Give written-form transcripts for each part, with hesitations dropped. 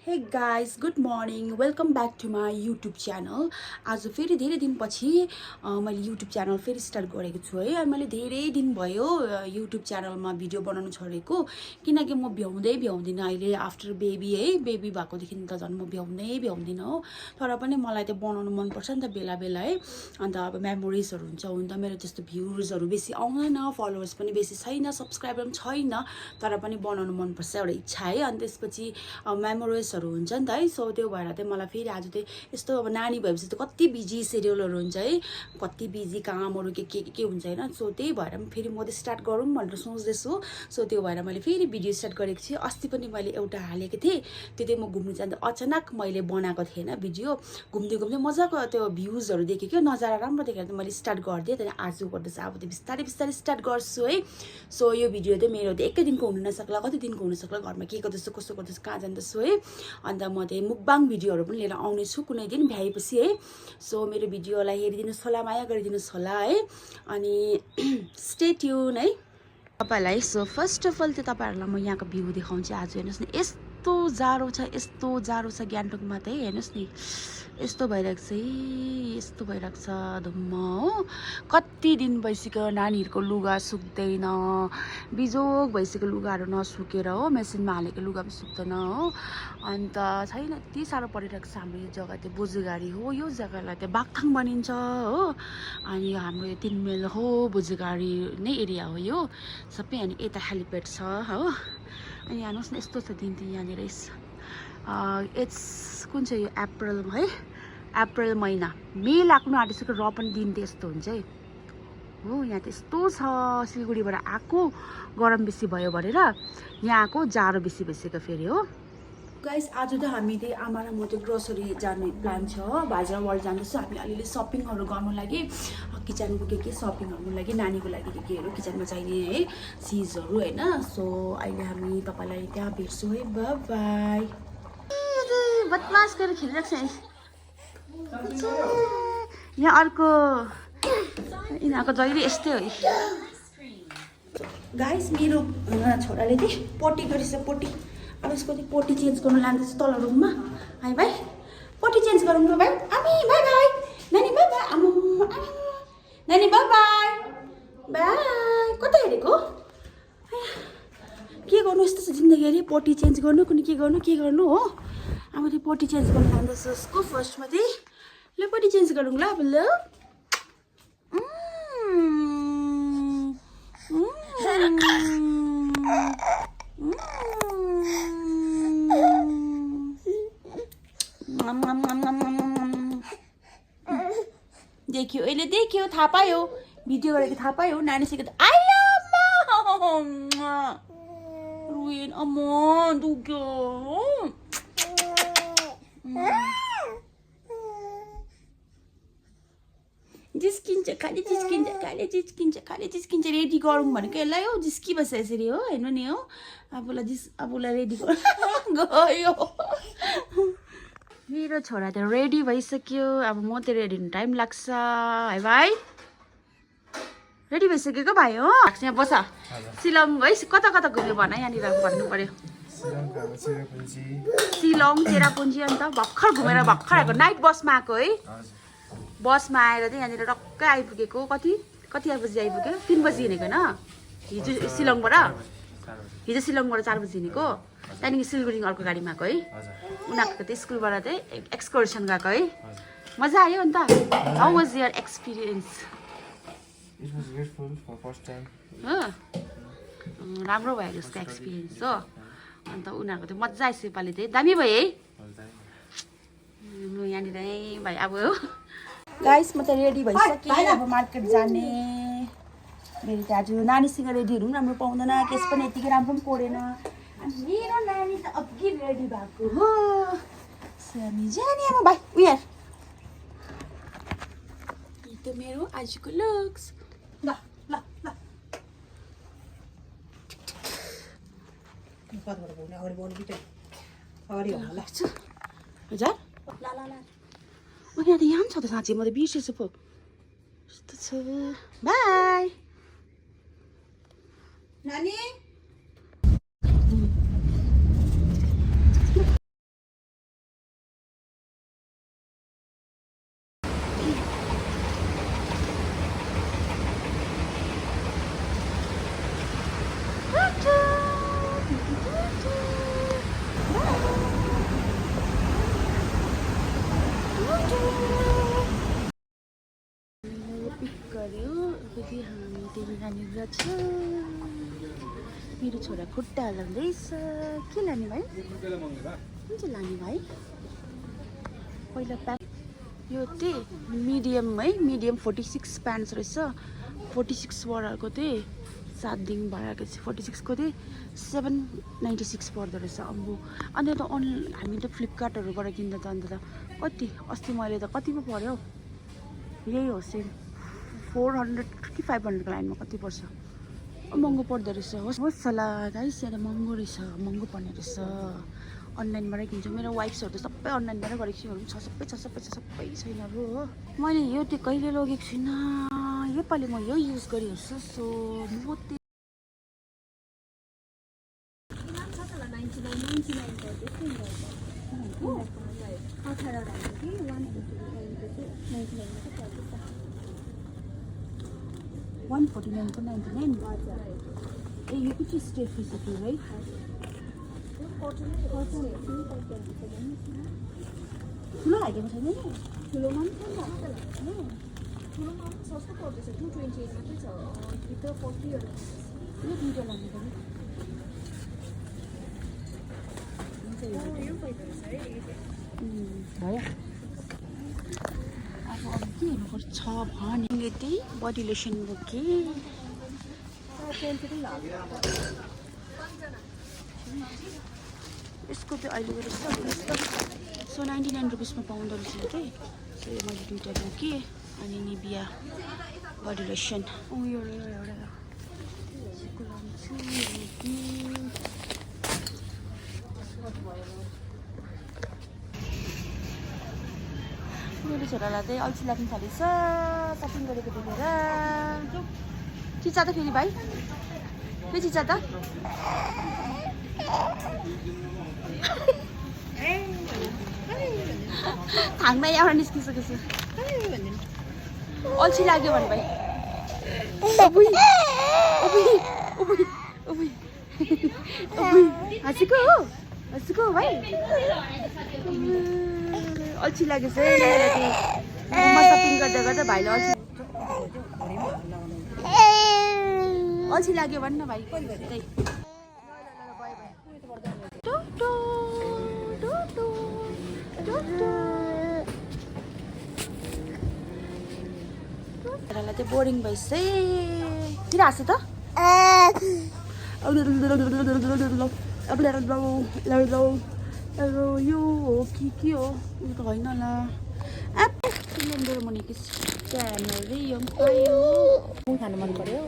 Hey guys, good morning. Welcome back to my YouTube channel. आज फेरि धेरै दिनपछि मैले YouTube च्यानल फेरि स्टार्ट गरेको छु है। अनि मैले धेरै दिन भयो YouTube च्यानलमा भिडियो बनाउन छोडेको किनकि म भ्याउँदिन अहिले आफ्टर बेबी है। बेबी भएकोदेखि त झन् म भ्याउँदिन हो। तर पनि मलाई त्यो बनाउन मन पर्छ नि त बेला बेला है। अन्त अब मेमोरिजहरु हुन्छ हुन त मेरो त्यस्तो भ्युजहरु बेसी आउँदैन, फलोवर्स पनि बेसी छैन, सब्स्क्राइबर पनि छैन, तर पनि बनाउन मन पर्छ एउटा इच्छा है। अनि त्यसपछि मेमोरिज हुन्छ नि त है। सो त्यो भएर चाहिँ मलाई फेरि आज चाहिँ यस्तो अब नानी भएपछि त कति बिजी सेड्युलहरू हुन्छ है, कति बिजी कामहरू के हुन्छ हैन। सो त्यही भएर फेरि म चाहिँ स्टार्ट गरौँ भनेर सोच्दैछु। सो त्यो भएर मैले फेरि भिडियो स्टार्ट गरेको छु। अस्ति पनि मैले एउटा हालेको थिएँ, त्यो चाहिँ म घुम्न जाँदा अचानक मैले बनाएको थिएँ हैन भिडियो। घुम्दै मजाको त्यो भ्युजहरू देखेँ क्या, नजारा राम्रो देखेर मैले स्टार्ट गरिदिएँ। त्यहाँदेखि आज गर्दैछु, अब त्यो बिस्तारै स्टार्ट गर्छु है। सो यो भिडियो चाहिँ मेरो चाहिँ एकै दिनको हुन नसक्ला, कति दिनको हुन सक्ला, घरमा के गर्दैछु कस्तो गर्दैछु कहाँ जाँदैछु है। अन्त म चाहिँ मुकबाङ भिडियोहरू पनि लिएर आउने छु कुनै दिन भ्याएपछि है। सो मेरो भिडियोलाई हेरिदिनुहोस् होला, माया गरिदिनुहोस् होला है। अनि स्टे ट्युन है तपाईलाई। सो फर्स्ट अफ अल चाहिँ तपाईहरुलाई म यहाँको भ्यू देखाउँछु आज। हेर्नुस् न यस्तो जाडो छ ग्यान्टोकमा चाहिँ। हेर्नुस् नि यस्तो भइरहेको छ धुम्म हो। कति दिन भइसक्यो नानीहरुको लुगा सुक्दैन, बिजोग भइसक्यो लुगाहरु नसुकेर हो। मेसिनमा हालेको लुगा पनि सुक्दैन हो। अन्त छैन, यति साह्रो परिरहेको छ। हाम्रो यो जग्गा चाहिँ बोजुगाडी हो, यो जग्गालाई चाहिँ बागथाङ भनिन्छ हो। अनि हाम्रो यो 3 माइल हो बोजुगाडी नै एरिया हो यो सबै। अनि यता हेलिप्याड छ हो। अनि हेर्नुस् न यस्तो छ दिन चाहिँ यहाँनिर। इट्स कुन चाहिँ यो अप्रिल है, अप्रिल महिना, मे लाग्नु आँटिसक्यो र पनि दिन चाहिँ यस्तो हुन्छ है हो। यहाँ त यस्तो छ, सिलगढीबाट आएको गरम बेसी भयो भनेर यहाँको जाडो बेसी भइसक्यो फेरि हो। गाइस आज त हामी चाहिँ आमा र म चाहिँ ग्रोसरी जाने प्लान छ। बाजार वर्ल्ड जाँदैछु हामी अलिअलि सपिङहरू गर्नु लागि, किचनको के सपिङहरू लागि, नानीको लागि केहरू किचनमा चाहिने है चिजहरू हैन। सो अहिले हामी तपाईलाई त्यहाँ भेट्छौँ है। Bye bye. बदमास गरेर खेलिरहेको छ यहाँ अर्को, यिनीहरूको जहिले यस्तै हो। गाइस मेरो छोराले चाहिँ पोटी गरिछ, पोटी। अब यसको चाहिँ पोटी चेन्ज गर्नु लाँदैछ तल रुममा। हाई भाइ पोटी चेन्ज गरौँ न भाइ। आमी बाई बाई नानी, बाई बाई आमु नानी, बाई बाई बाई। कता हेरेको के गर्नु, यस्तो छ जिन्दगी अरे। पोटी चेन्ज गर्नु कुनै के गर्नु हो। अब त्यो पोटी चेन्ज गर्नु लाँदैछ उसको। फर्स्टमा चाहिँ ल पोटी चेन्ज गरौँ ल अब। ल देखियो अहिले, देखियो थाहा पायो, भिडियो गरेको थाहा पायो। नानी सिकेको आयो रुएन अम्मा दुख्यो। जिस्किन्छ खालि जिस्किन्छ रेडी गरौँ भनेको यसलाई हो। जिस्किबस्छ यसरी हो। हेर्नु नि हो, आफूलाई रेडी गयो। मेरो छोरा त रेडी भइसक्यो। अब म त रेडी हुनु टाइम लाग्छ है भाइ। रेडी भइसकेको भाइ हो। यहाँ बस सिलङ है, कता घुम्यो भन यहाँनिर भन्नु पर्यो। सिलङ चेरापुन्जी अन्त भर्खर घुमेर भर्खर आएको। नाइट बसमा आएको है। बसमा आएर चाहिँ यहाँनिर टक्कै आइपुगेको। कति बजी आइपुग्यो? 3 बजी हिँडेको होइन हिजो सिलङबाट। हिजो सिलङबाट 4 बजी हिँडेको। त्यहाँदेखि सिलगढी अर्को गाडीमा आएको है। उनीहरूको चाहिँ स्कुलबाट चाहिँ एक्सकर्सन गएको है। मजा आयो। अन्त how was your experience? It was grateful for first time. राम्रो भयो उसको एक्सपिरियन्स हो। अन्त उनीहरूको चाहिँ मजा आएछ योपालि चाहिँ। दामी भयो है यहाँनिर है भाइ। अब हो गाइस म त रेडी भइसकेँ, अब मार्केट जाने। मेरो चाहिँ आज नानीसँग रेडीहरू पनि राम्रो पाउँदैन, केस पनि यतिकै राम्रो पनि कोरेन। अनि मेरो नानी त अघि रेडी भएको हो। हामी जाने अब भाइ। उयार यो त मेरो आजको लुक्स। ल ल ल कतबाट बोल्ने, अगाडि बोल्नु बित्दै अगाडि होला ल हजुर। ल ल ल यहाँ त यहाँ छ त साँच्चै, म त बिर्सेछु पो। यस्तो छ। बाई नानी। नानी छ मेरो छोरा खुट्टा हल्लाउँदैछ के लाने भाइ कुन चाहिँ लाने भाइ पहिला प्याक यो चाहिँ मिडियम है मिडियम 46 प्यान्ट्स रहेछ 46 वडाको चाहिँ 7 दिन भइरहेको छ 46 को चाहिँ 796 पर्दो रहेछ अम्बो अन्त त हामी त फ्लिपकार्टहरूबाट किन्दा त अन्त त कति अस्ति मैले त कतिमा पर्यो यही हो सेम 400 कि 500 लाइनमा कति पर्छ महँगो पर्दो रहेछ होस् होला गाइस यहाँ महँगो रहेछ महँगो पर्ने रहेछ अनलाइनबाटै किन्छु मेरो वाइफ्सहरू त सबै अनलाइनबाटै गरेको छु सबै सबै छैन हो मैले यो चाहिँ कहिले लगेको छुइनँ योपालि म यो युज गरिहेर्छु सो म $149.99 ए यो चाहिँ स्टेफ रिसिपी है ठुलो हाइदिएको छैन नि ठुलोमा पनि सस्तो पर्दैछ 228 मात्रै छ भित्र 40 यो दुईटा लानु पर्यो यो पैसा है भयो अब के हेर्नुपर्छ भने त्यही बडी लोसन बोकेँ यसको चाहिँ अहिले सो 99 रुपिसमा पाउँदो रहेछ कि सो यो मैले दुईवटा बोकेँ अनि निभिया बडी लोसन यो एउटा मेरो छोरालाई चाहिँ अल्छी लाग्नु थालेछ सपिङ गरेको देखेर चिचा त फेरि भाइ के चिचा त थाङ्मा एउटा निस्किसकेको छु अल्छी लाग्यो भने भाइ हाँसेको हो भाइ अल्छी लाग्यो म सपिङ गर्दा गर्दा भाइलाई अल्छी लाग्यो भन्न भाइ चाहिँ बोरिङ भइसै किन हाँस्यो त यो हो कि के हो यो त होइन होला मेरो मुनिको च्यानल यो खानु मन पर्यो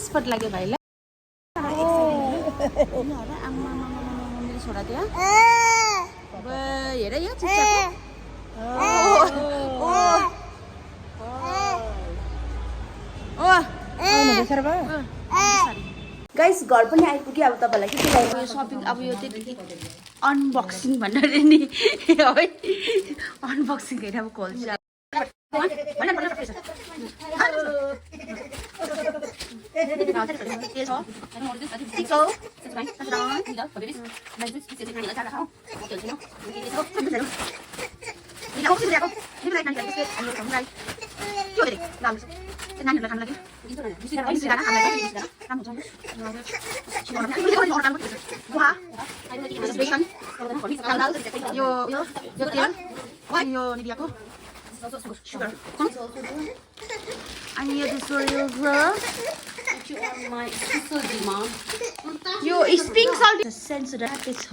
स्पट लाग्यो भाइलाई मेरो छोरा त्यहाँ हेर यहाँ गाइस घर पनि आइपुग्यो अब तपाईँलाई के लाग्यो सपिङ अब यो चाहिँ अनबक्सिङ भनेर नि है अनबक्सिङ होइन अब खोल्छु यो निभियाको sugar. अनि यो दोस्रो यो यो स्प्रिङ सल्ट सेन्सुराकै छ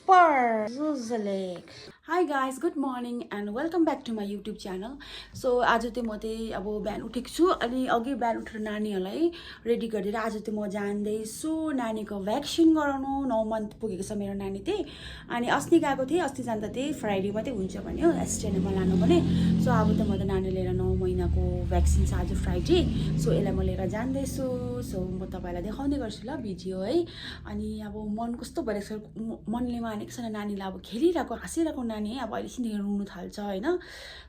पर जुजलेक hi guys good morning and welcome back to my YouTube channel so आज चाहिँ म चाहिँ अब बिहान उठेको छु अनि अघि बिहान उठेर नानीहरूलाई रेडी गरिदिएर आज चाहिँ म जाँदैछु नानीको भ्याक्सिन गराउनु 9 मन्थ पुगेको छ मेरो नानी चाहिँ अनि अस्ति गएको थिएँ अस्ति जाँदा चाहिँ फ्राइडे मात्रै हुन्छ भन्यो एसटिएनएममा लानु भने सो अब त म त नानी लिएर 9 महिनाको भ्याक्सिन छ आज फ्राइडे सो यसलाई म लिएर जाँदैछु सो म तपाईँलाई देखाउँदै गर्छु ल भिडियो है अनि अब मन कस्तो भइरहेको छ मनले मानेको छैन नानीलाई अब खेलिरहेको हाँसिरहेको नानी अब अहिलेदेखि रुनु थाल्छ होइन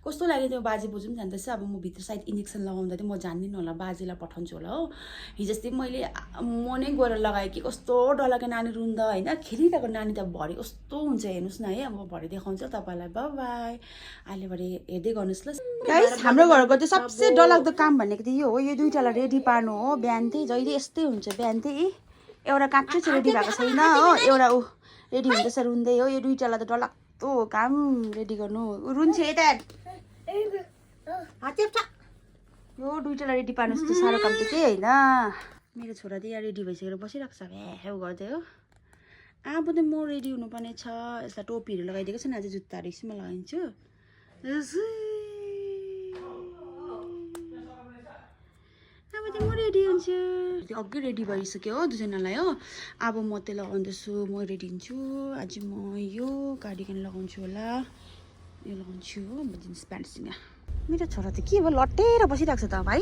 कस्तो लाग्यो त्यो बाजे बोजू पनि जान्दैछ अब म भित्र सायद इन्जेक्सन लगाउँदा चाहिँ म जान्दिनँ होला बाजेलाई पठाउँछु होला हो हिजोस्ति मैले म नै गएर लगाएँ कि कस्तो डरलाग्यो नानी रुन्दा होइन खेलिरहेको नानी त भरे कस्तो हुन्छ हेर्नुहोस् न है अब भरे देखाउँछ तपाईँलाई बाई अहिले भरे हेर्दै गर्नुहोस् ल गाइस हाम्रो घरको चाहिँ सबसे डरलाग्दो काम भनेको चाहिँ यो हो यो दुईटालाई रेडी पार्नु हो बिहान चाहिँ जहिले यस्तै हुन्छ बिहान चाहिँ एउटा काँच्चै चाहिँ रेडी भएको छैन हो एउटा ऊ रेडी हुँदैछ रुन्दै हो यो दुईटालाई त डरलाग्दो काम रेडी गर्नु रुन्छ यता यो दुईटालाई रेडी पार्नु जस्तो साह्रो काम त केही होइन मेरो छोरा चाहिँ यहाँ रेडी भइसकेर बसिरहेको छ भ्याउ गर्दै हो अब त म रेडी हुनुपर्ने छ यसलाई टोपीहरू लगाइदिएको छ नि अझै जुत्ताहरू एकछिनमा लगाइदिन्छु अब चाहिँ म रेडी हुन्छु अघि रेडी भइसक्यो हो दुईजनालाई हो अब म त्यो लगाउँदैछु म रेडी हुन्छु आज म यो कार्डिगन लगाउँछु होला यो लगाउँछु हो म जिन्स प्यान्टसँग मेरो छोरा त के भयो लटेर बसिरहेको छ त भाइ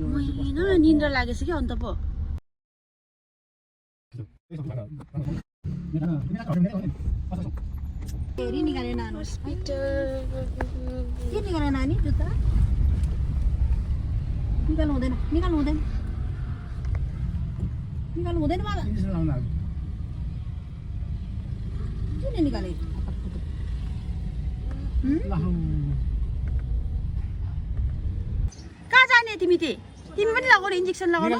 होइन निन्द्रा लागेछ कि अन्त पो फेरि निकाले नानु के निकाले नानी जुत्ता निकाल्नु हुँदैन निकाल्नु हुँदैन निकाल्नु हुँदैन बाबा किन निकाले कहाँ जाने तिमी तिमी पनि लगाउनु इन्जेक्सन लगाउनु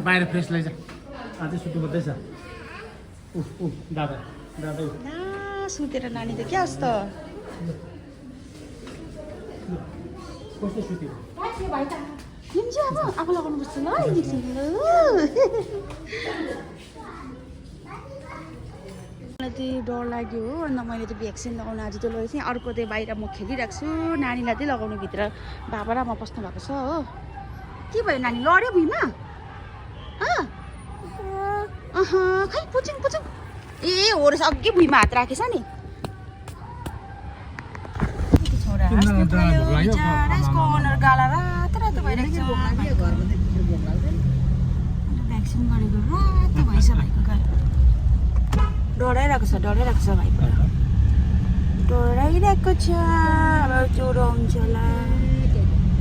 बाहिर फ्रेस लैजा अझै सुत्नु पर्दैछ दादा दादा सुतेर नानी त क्या जस्तो कस्तो सुत्यो तिमी चाहिँ अब आफू लगाउनु पर्छ ल इन्जेक्सन मलाई चाहिँ डर लाग्यो हो अन्त मैले चाहिँ भ्याक्सिन लगाउनु आज चाहिँ लगेको थिएँ अर्को चाहिँ बाहिर म खेलिरहेको छु नानीलाई चाहिँ लगाउनु भित्र बाबा र म पस्नु भएको छ हो के भयो नानी लड्यो भुइँमा खै पुचुङ पुचुङ ए हो रहेछ अघि भुइँमा हात राखेछ नि छोरा अनुहार गाला रातो रातो भइरहेको छ भ्याक्सिन गरेको रातो भइस भाइको गाला डराइरहेको छ भाइको डराइरहेको छ अब ज्वरो आउँछ होला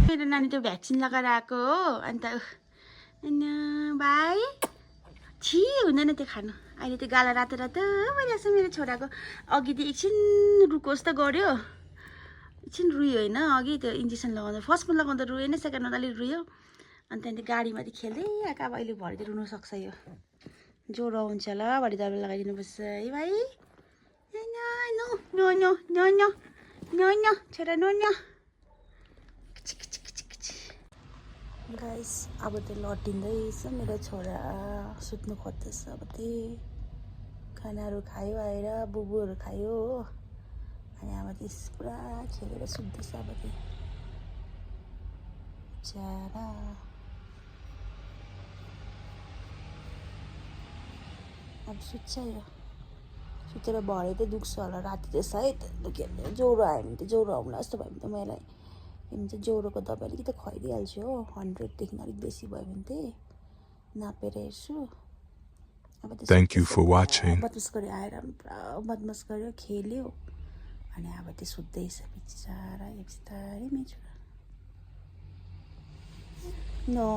मेरो नानी त भ्याक्सिन लगाएर आएको हो अन्त भाइ छि हुँदैन त्यो खानु अहिले त्यो गाला रातो रातो भइरहेको छ मेरो छोराको अघि त एकछिन रुकोस् त गऱ्यो एकछिन रुयो होइन अघि त्यो इन्जेक्सन लगाउँदा फर्स्टमा लगाउँदा रुएन सेकेन्डमा त अलिक रुयो अनि त्यहाँदेखि गाडीमा चाहिँ खेल्दै आएको अब अहिले भरे त रुनु सक्छ यो ज्वरो आउँछ होला भरे दबाई लगाइदिनुपर्छ है भाइ छोरा गाइस अब त लटिँदैछ मेरो छोरा सुत्नु खोज्दैछ अब त्यही खानाहरू खायो आएर बुबुहरू खायो हो अनि अब त्यस पुरा खेलेर सुत्दैछ अब त्यही चारा अब सुत्छ यो सुतेर भरे त दुख्छ होला राति त सायद दुख्यो भने ज्वरो आयो भने त ज्वरो आउला जस्तो भयो भने त मलाई के भन्छ ज्वरोको दबाई अलिकति खुवाइदिइहाल्छु हो 100देखि अलिक बेसी भयो भने चाहिँ नापेर हेर्छु अब Thank you for watching. बदमास गऱ्यो आएर पुरा बदमास गऱ्यो खेल्यो अनि अब त्यो सुत्दैछ बिचारा बिस्तारै मेरो छोरा नो